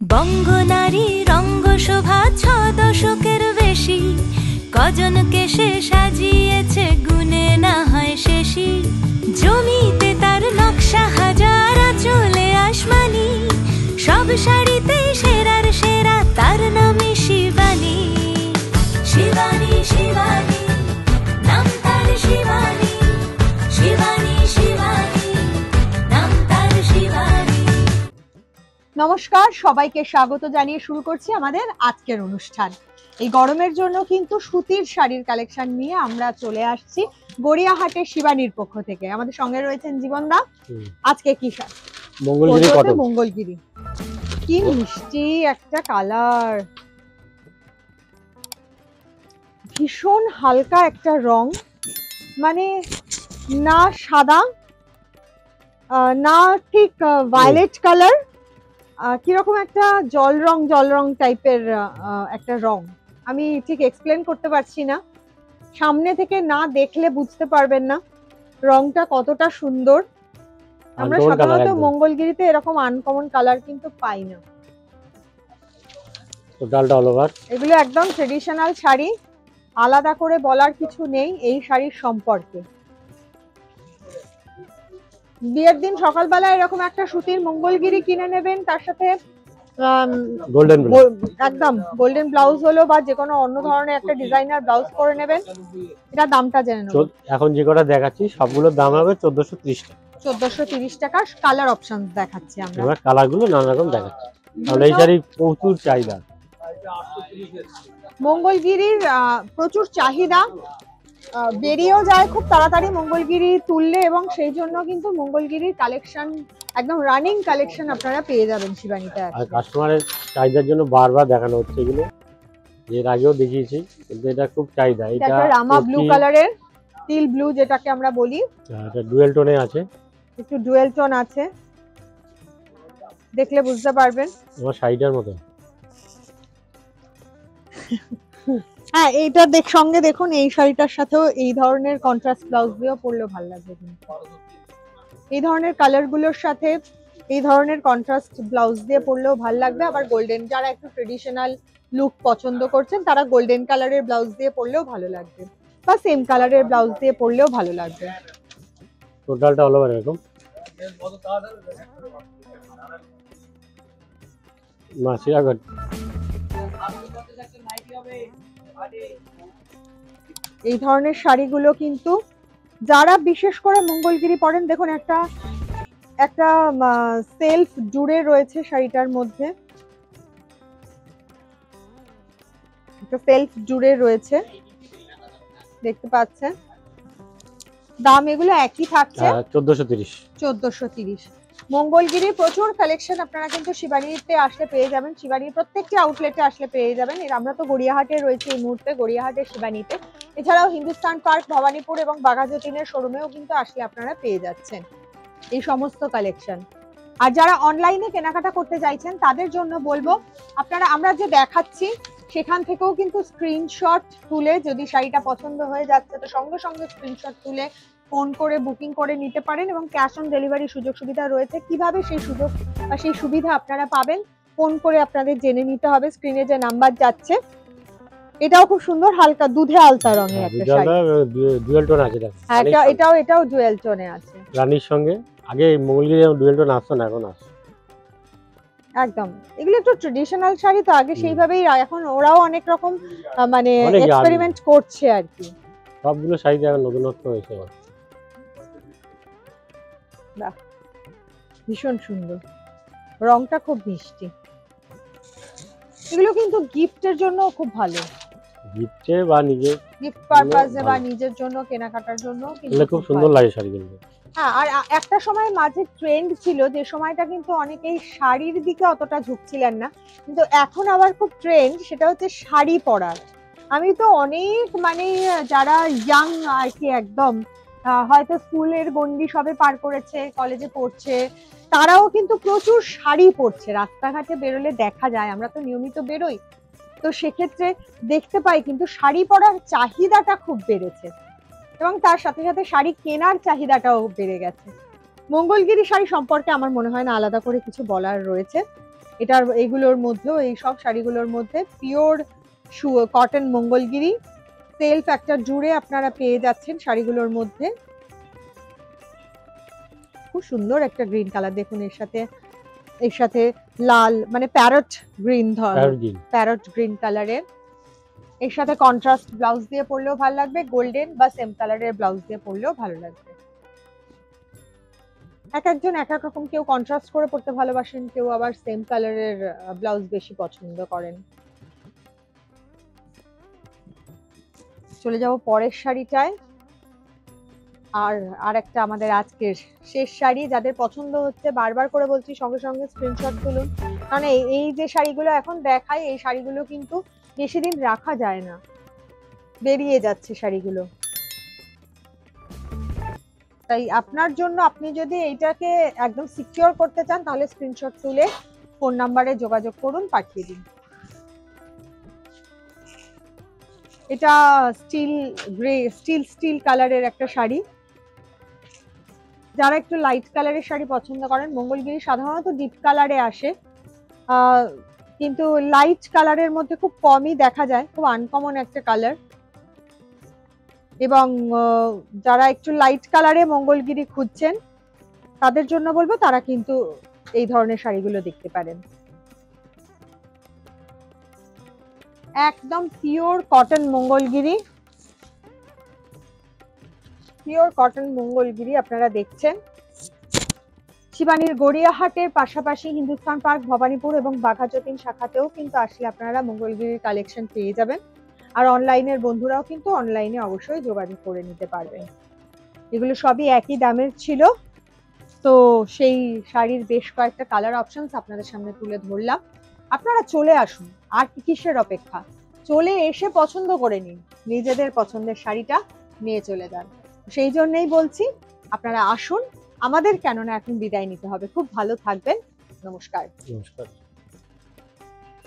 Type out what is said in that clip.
বঙ্গনারী রঙ্গশোভা ৬ দশকের বেশি, কজনকে সে সাজিয়েছে গুণে না হয় শেষই। জমিতে তার নকশা হাজার, চলে আসমানি, সব শাড়িতে সেরার সেরা, তার নামে শিবানী। শিবানী শিবানী নাম তার, শিবানী শিবানী শিবানী নাম তার, শিবানী। নমস্কার, সবাইকে স্বাগত জানিয়ে শুরু করছি আমাদের আজকের অনুষ্ঠান। এই গরমের জন্য কিন্তু সুতির শাড়ির কালেকশন নিয়ে আমরা চলে আসছি গড়িয়াহাটের শিবানীর পক্ষ থেকে। আমাদের সঙ্গে রয়েছেন জীবনদা। আজকে কি শাড়ি? মঙ্গলগিরি কটন। মঙ্গলগিরি, কি মিষ্টি একটা কালার, ভীষণ হালকা একটা রং, মানে না সাদা না ঠিক ভায়োলেট কালার, কিরকম একটা জল রং টাইপের একটা রং। আমি ঠিক এক্সপ্লেন করতে পারছি না, সামনে থেকে না দেখলে বুঝতে পারবেন না রংটা কতটা সুন্দর। আমরা সাধারণত মঙ্গলগিরিতে এরকম আনকমন কালার কিন্তু পাই না। এগুলো একদম ট্রেডিশনাল শাড়ি, আলাদা করে বলার কিছু নেই এই শাড়ির সম্পর্কে। বিয়ের দিন সকালবেলা এরকম একটা সুতির মঙ্গলগিরি কিনে নেবেন, তার সাথে একদম গোল্ডেন ব্লাউজ হলো বা যে কোনো অন্য ধরনের একটা ডিজাইনার ব্লাউজ করে নেবেন। এটা দামটা জেনে নেব। এখন যে কটা দেখাচ্ছি সবগুলোর দাম হবে 1430 টাকা। 1430 টাকা। কালার অপশন দেখাচ্ছি আমরা, এবার কালারগুলো নানা রকম দেখাচ্ছি। তাহলে এই শাড়ি প্রচুর চাহিদা, মঙ্গলগিরির প্রচুর চাহিদা, বেরিয়েও যায় খুব তাড়াতাড়ি মঙ্গলগিরি তুললে, এবং সেই জন্য কিন্তু মঙ্গলগিরির কালেকশন একদম রানিং কালেকশন আপনারা পেয়ে যাবেন শিবানীতে। আর কাস্টমারের চাহিদার জন্য বারবার দেখানো হচ্ছে এগুলো, এর আগেও দেখিয়েছি, কিন্তু এটা খুব চাহিদা। এটা রামা ব্লু কালারের, টিল ব্লু যেটাকে আমরা বলি, এটা ডুয়েল টোনে আছে, একটু ডুয়েল টোন আছে, দেখলে বুঝতে পারবেন আমার শাড়িটার মতো। হ্যাঁ, এইটার সঙ্গে দেখুন এই শাড়িটার সাথেও এই ধরনের কন্ট্রাস্ট ব্লাউজ দিয়েও পরলেও ভালো লাগবে। এই ধরনের কালার গুলোর সাথে এই ধরনের কন্ট্রাস্ট ব্লাউজ দিয়ে পরলেও ভালো লাগবে। আবার গোল্ডেন, যারা একটু ট্রেডিশনাল লুক পছন্দ করছেন তারা গোল্ডেন কালারের ব্লাউজ দিয়ে পরলেও ভালো লাগবে, বা সেম কালারের ব্লাউজ দিয়ে পরলেও ভালো লাগবে। টোটালটা অল ওভার এরকম মাসিরাগড়। এই ধরনের শাড়িগুলো কিন্তু যারা বিশেষ করে মঙ্গলগিরি পরেন, দেখুন একটা একটা সেলফ জুড়ে রয়েছে শাড়িটার মধ্যে, একটা সেলফ জুড়ে রয়েছে, দেখতে পাচ্ছেন। দাম এগুলো একই থাকছে 1430। মঙ্গলগিরির প্রচুর কালেকশন আপনারা কিন্তু শিবানীতে আসলে পেয়ে যাবেন, শিবানীর প্রত্যেকটি আউটলেটে আসলে পেয়ে যাবেন। আমরা তো গড়িয়াহাটে রয়েছে এই মুহূর্তে, গড়িয়াহাটের শিবানীতে। এছাড়াও হিন্দুস্তান পার্ক, ভবানীপুর এবং বাঘাযতীনের শোরুমেও কিন্তু আসলে আপনারা পেয়ে যাচ্ছেন এই সমস্ত কালেকশন। আর যারা অনলাইনে কেনাকাটা করতে চাইছেন তাদের জন্য বলবো, আপনারা আমরা যে দেখাচ্ছি সেখান থেকেও কিন্তু স্ক্রিনশট তুলে, যদি শাড়িটা পছন্দ হয়ে যাচ্ছে তো সঙ্গে সঙ্গে স্ক্রিনশট তুলে ফোন করে বুকিং করে নিতে পারেন, এবং ক্যাশ অন ডেলিভারি সুযোগ সুবিধা রয়েছে। কিভাবে সেই সুযোগ বা সেই সুবিধা আপনারা পাবেন ফোন করে আপনাদের জেনে নিতে হবে। স্ক্রিনে যে নাম্বার যাচ্ছে, এটাও খুব সুন্দর হালকা দুধে আলতা রঙের একটা শাড়ি, ডুয়েল টোন আছে। হ্যাঁ, এটাও ডুয়েল টোনে আছে রানীর সঙ্গে। আগে মঙ্গলগিরি ডুয়েল টোন আসতো না, এখন আসে একদম। এগুলো একটু ট্রেডিশনাল শাড়ি তো, আগে সেইভাবেই, এখন ওরাও অনেক রকম মানে এক্সপেরিমেন্ট করছে আর কি। সবগুলো শাড়িতে এখন নতুনত্ব হয়েছে। ভীষণ সুন্দর, রংটা খুব মিষ্টি। এগুলো কিন্তু গিফটের জন্য খুব ভালো, গিফটে বা নিজের গিফট পারপাসে বা নিজের জন্য কেনাকাটার জন্য কিন্তু খুব সুন্দর লাগে শাড়িগুলো। হ্যাঁ, আর একটা সময় মাঝে ট্রেন্ড ছিল, যে সময়টা কিন্তু অনেকেই শাড়ির দিকে অতটা ঝুঁকছিলেন না, কিন্তু এখন আবার খুব ট্রেন্ড, সেটা হচ্ছে শাড়ি পরার। আমি তো অনেক মানে যারা ইয়াং আর কি, একদম হয়তো স্কুলের গন্ডি সবে পার করেছে, কলেজে পড়ছে, তারাও কিন্তু প্রচুর শাড়ি পরছে। রাস্তাঘাটে বেরোলে দেখা যায়, আমরা তো নিয়মিত বেরোই, তো সেক্ষেত্রে দেখতে পাই কিন্তু শাড়ি পরার চাহিদাটা খুব বেড়েছে, এবং তার সাথে সাথে শাড়ি কেনার চাহিদাটাও বেড়ে গেছে। মঙ্গলগিরি শাড়ি সম্পর্কে আমার মনে হয় না আলাদা করে কিছু বলার রয়েছে। এটার এগুলোর মধ্যেও, এই সব শাড়িগুলোর মধ্যে পিওর কটন মঙ্গলগিরি সেলফ একটা জুড়ে আপনারা পেয়ে যাচ্ছেন শাড়িগুলোর মধ্যে। খুব সুন্দর একটা গ্রিন কালার, দেখুন এর সাথে লাল মানে প্যারট গ্রিন প্যারট গ্রিন কালারের, এর সাথে কন্ট্রাস্ট ব্লাউজ দিয়ে পরলেও ভালো লাগবে, গোল্ডেন বা সেম কালারের ব্লাউজ দিয়ে পরলেও ভালো লাগবে। এক একজন এক এক রকম, কেউ কন্ট্রাস্ট করে পরতে ভালোবাসেন, কেউ আবার সেম কালারের ব্লাউজ বেশি পছন্দ করেন। চলে যাব পরের শাড়িটায়। আর একটা আমাদের আজকের শেষ শাড়ি, যাদের পছন্দ হচ্ছে বারবার করে বলছি সঙ্গে সঙ্গে স্ক্রিনশট তুলুন, কারণ এই যে শাড়িগুলো এখন দেখাই, এই শাড়িগুলো কিন্তু বেশি দিন রাখা যায় না, বেরিয়ে যাচ্ছে শাড়িগুলো। তাই আপনার জন্য, আপনি যদি এইটাকে একদম সিকিউর করতে চান তাহলে স্ক্রিনশট তুলে ফোন নাম্বারে যোগাযোগ করুন, পাঠিয়ে দিন। এটা স্টিল কালারের একটা শাড়ি। যারা একটু লাইট কালারের শাড়ি পছন্দ করেন, মঙ্গলগিরি সাধারণত ডিপ কালারে আসে, কিন্তু লাইট কালারের মধ্যে খুব কমই দেখা যায়, খুব আনকমন একটা কালার। এবং যারা একটু লাইট কালারে মঙ্গলগিরি খুঁজছেন তাদের জন্য বলবো তারা কিন্তু এই ধরনের শাড়িগুলো দেখতে পারেন। একদম pure cotton Mangalagiri, pure cotton Mangalagiri আপনারা দেখছেন। শিবানীর গড়িয়াহাটের পাশাপাশি হিন্দুস্তান পার্ক, ভবানীপুর এবং বাঘাযতীন শাখাতেও কিন্তু আসলে আপনারা মঙ্গলগিরির কালেকশন পেয়ে যাবেন। আর অনলাইনের বন্ধুরাও কিন্তু অনলাইনে অবশ্যই যোগাযোগ করে নিতে পারবেন। এগুলো সবই একই দামের ছিল, তো সেই শাড়ির বেশ কয়েকটা কালার অপশনস আপনাদের সামনে তুলে ধরলাম। আপনারা চলে আসুন, আর কিসের অপেক্ষা, চলে এসে পছন্দ করে নিন, নিজেদের পছন্দের শাড়িটা নিয়ে চলে যান। সেই জন্যই বলছি আপনারা আসুন আমাদের, কেননা এখন বিদায় নিতে হবে। খুব ভালো থাকবেন, নমস্কার।